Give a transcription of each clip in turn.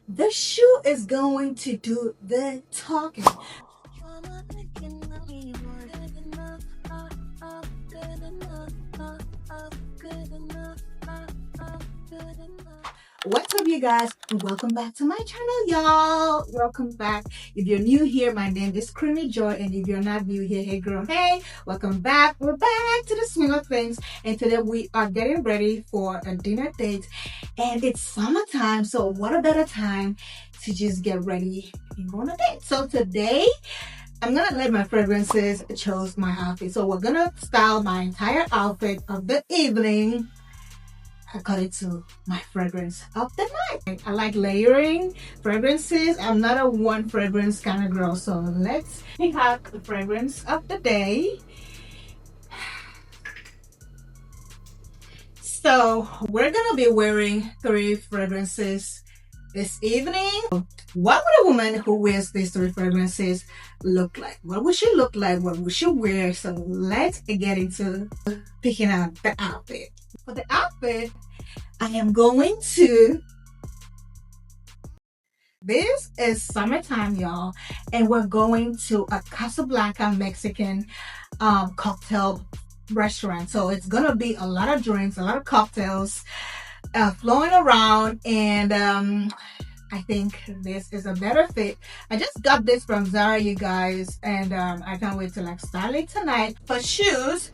The shoe is going to do the talking. What's up, you guys? And welcome back to my channel, y'all. Welcome back. If you're new here, my name is Creamy Joy, and if you're not new here, hey girl, hey, welcome back. We're back to the swing of things, and today we are getting ready for a dinner date, and it's summertime. So what a better time to just get ready and go on a date? So today I'm gonna let my fragrances choose my outfit. So we're gonna style my entire outfit of the evening according to my fragrance of the night. I like layering fragrances. I'm not a one fragrance kind of girl. So let's pick out the fragrance of the day. So we're gonna be wearing 3 fragrances this evening. What would a woman who wears these 3 fragrances look like? What would she look like? What would she wear? So let's get into picking out the outfit. For the outfit, I am going to, this is summertime, y'all, and we're going to a Casablanca Mexican cocktail restaurant. So it's gonna be a lot of drinks, a lot of cocktails flowing around, and I think this is a better fit. I just got this from Zara, you guys, and I can't wait to like style it tonight. For shoes,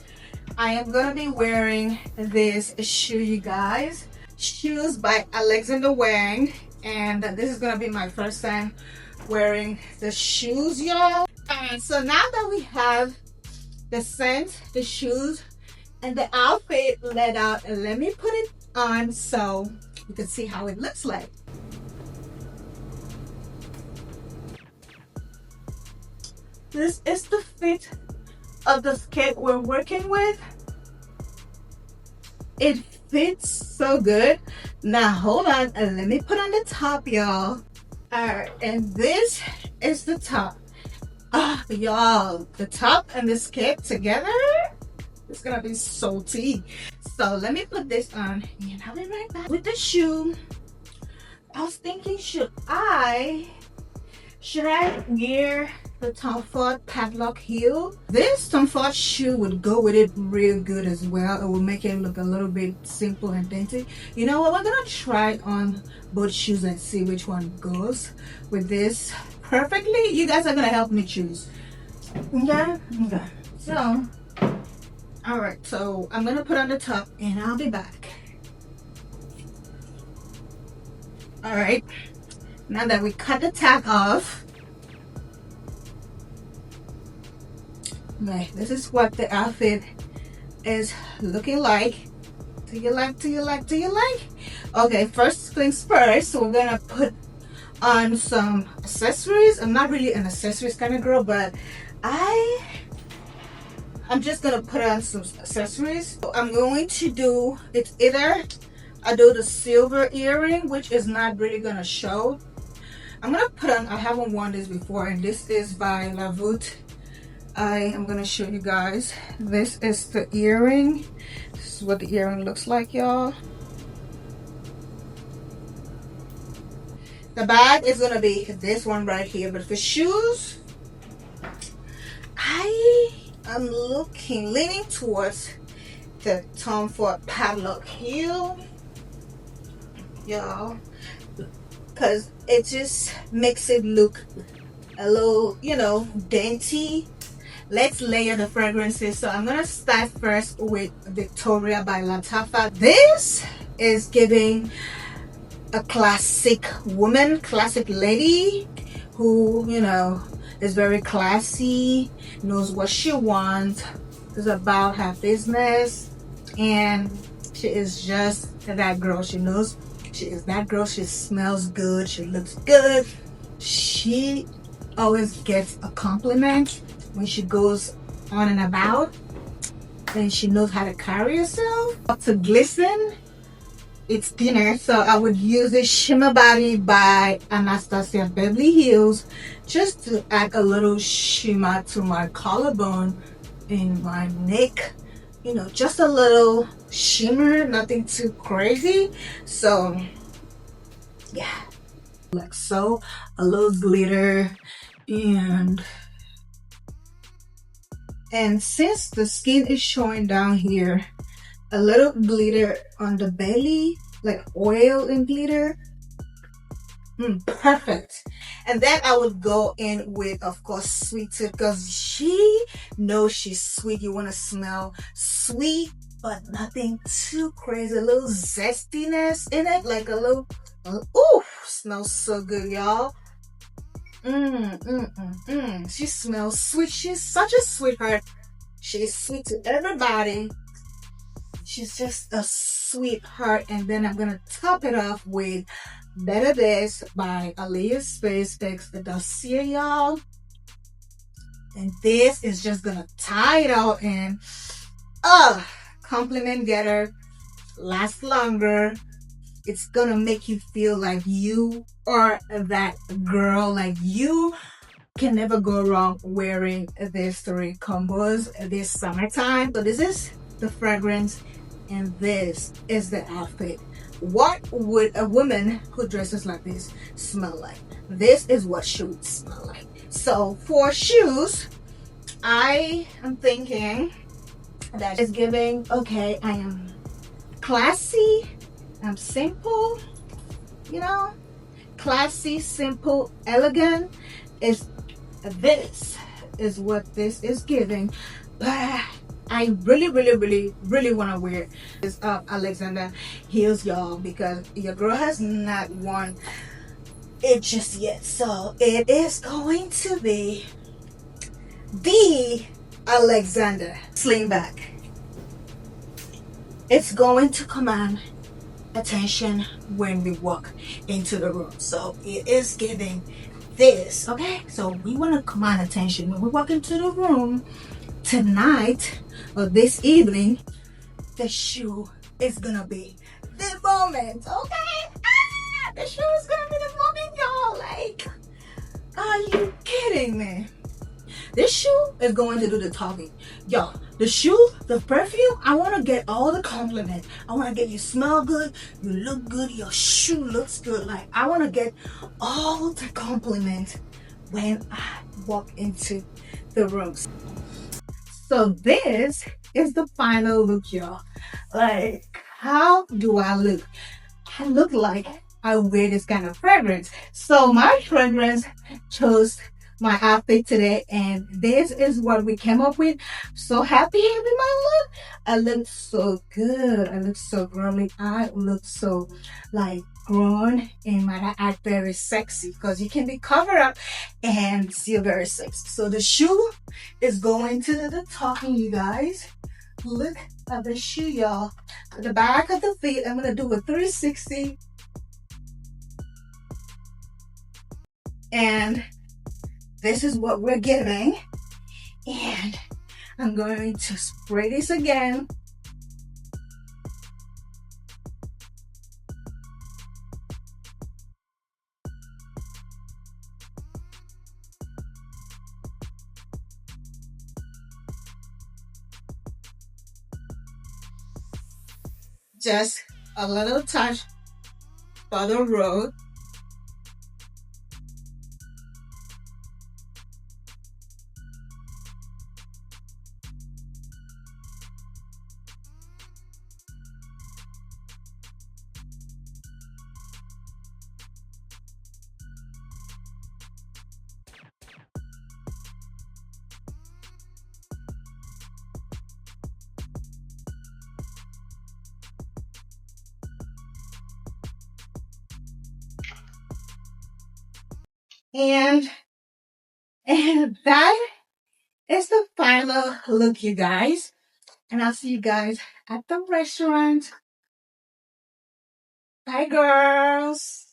I am gonna be wearing this shoe, you guys. Shoes by Alexander Wang, and this is gonna be my first time wearing the shoes, y'all. And so now that we have the scent, the shoes, and the outfit laid out, let me put it on so you can see how it looks like. This is the fit of the skirt we're working with. It fits so good. Now hold on and let me put on the top, y'all. All right, and this is the top. Y'all, the top and the skirt together, it's gonna be so tea. So let me put this on and I'll be right back. With the shoe, I was thinking, should I wear the Tom Ford padlock heel? This Tom Ford shoe would go with it real good as well. It will make it look a little bit simple and dainty. You know what, we're gonna try on both shoes and see which one goes with this perfectly. You guys are gonna help me choose. Okay. So all right, so I'm gonna put on the top and I'll be back. All right, now that we cut the tag off, right, this is what the outfit is looking like. Do you like? Okay, first things first, we're gonna put on some accessories. I'm not really an accessories kind of girl, but I'm just gonna put on some accessories. I'm going to do, it's either I do the silver earring, which is not really gonna show. I'm gonna put on, I haven't worn this before, and this is by La Voûte. I am gonna show you guys. This is the earring. This is what the earring looks like, y'all. The bag is gonna be this one right here, but for shoes, I'm leaning towards the Tom Ford padlock heel, y'all, because it just makes it look a little, you know, dainty. Let's layer the fragrances. So I'm gonna start first with Victoria by Lattafa. This is giving a classic woman, classic lady who, you know, is very classy, knows what she wants, is about her business, and she is just that girl. She knows she is that girl. She smells good, she looks good, she always gets a compliment when she goes on and about, and she knows how to carry herself. To glisten, it's thinner, so I would use this Shimmer Body by Anastasia Beverly Hills just to add a little shimmer to my collarbone and my neck, you know, just a little shimmer, nothing too crazy. So yeah, like so, a little glitter, and since the skin is showing down here, a little glitter on the belly, like oil and glitter. Perfect. And then I would go in with, of course, sweet tip, because she knows she's sweet. You want to smell sweet, but nothing too crazy. A little zestiness in it, like a little, ooh, smells so good, y'all. She smells sweet. She's such a sweetheart. She's sweet to everybody. She's just a sweetheart. And then I'm gonna top it off with Better This by Aliyah Space Fix the Dossier, y'all. And this is just gonna tie it out and compliment getter, last longer. It's gonna make you feel like you are that girl, like you can never go wrong wearing these three combos this summertime. So this is the fragrance and this is the outfit. What would a woman who dresses like this smell like? This is what she would smell like. So for shoes, I am thinking that is giving, okay, I am classy, I'm simple, you know, classy, simple, elegant. Is this is what this is giving, but I really want to wear this Alexander heels, y'all, because your girl has not worn it just yet. So it is going to be the Alexander slingback. It's going to command attention when we walk into the room. So it is giving this, okay? So we want to command attention when we walk into the room tonight or this evening. The shoe is gonna be the moment, okay? The shoe is gonna be the moment, y'all. Like, are you kidding me? This shoe is going to do the talking. Y'all, the shoe, the perfume, I want to get all the compliment. I want to get you smell good, you look good, your shoe looks good. Like, I want to get all the compliment when I walk into the room. So this is the final look, y'all. Like, how do I look? I look like I wear this kind of fragrance. So my fragrance chose my outfit today, and this is what we came up with. So happy with my look. I look so good. I look so girly. I look so like grown, and my act very sexy, because you can be covered up and still very sexy. So the shoe is going to do the talking, you guys. Look at the shoe, y'all. The back of the feet, I'm gonna do a 360, and this is what we're giving. And I'm going to spray this again. Just a little touch for the road. And that is the final look, you guys. And I'll see you guys at the restaurant. Bye, girls.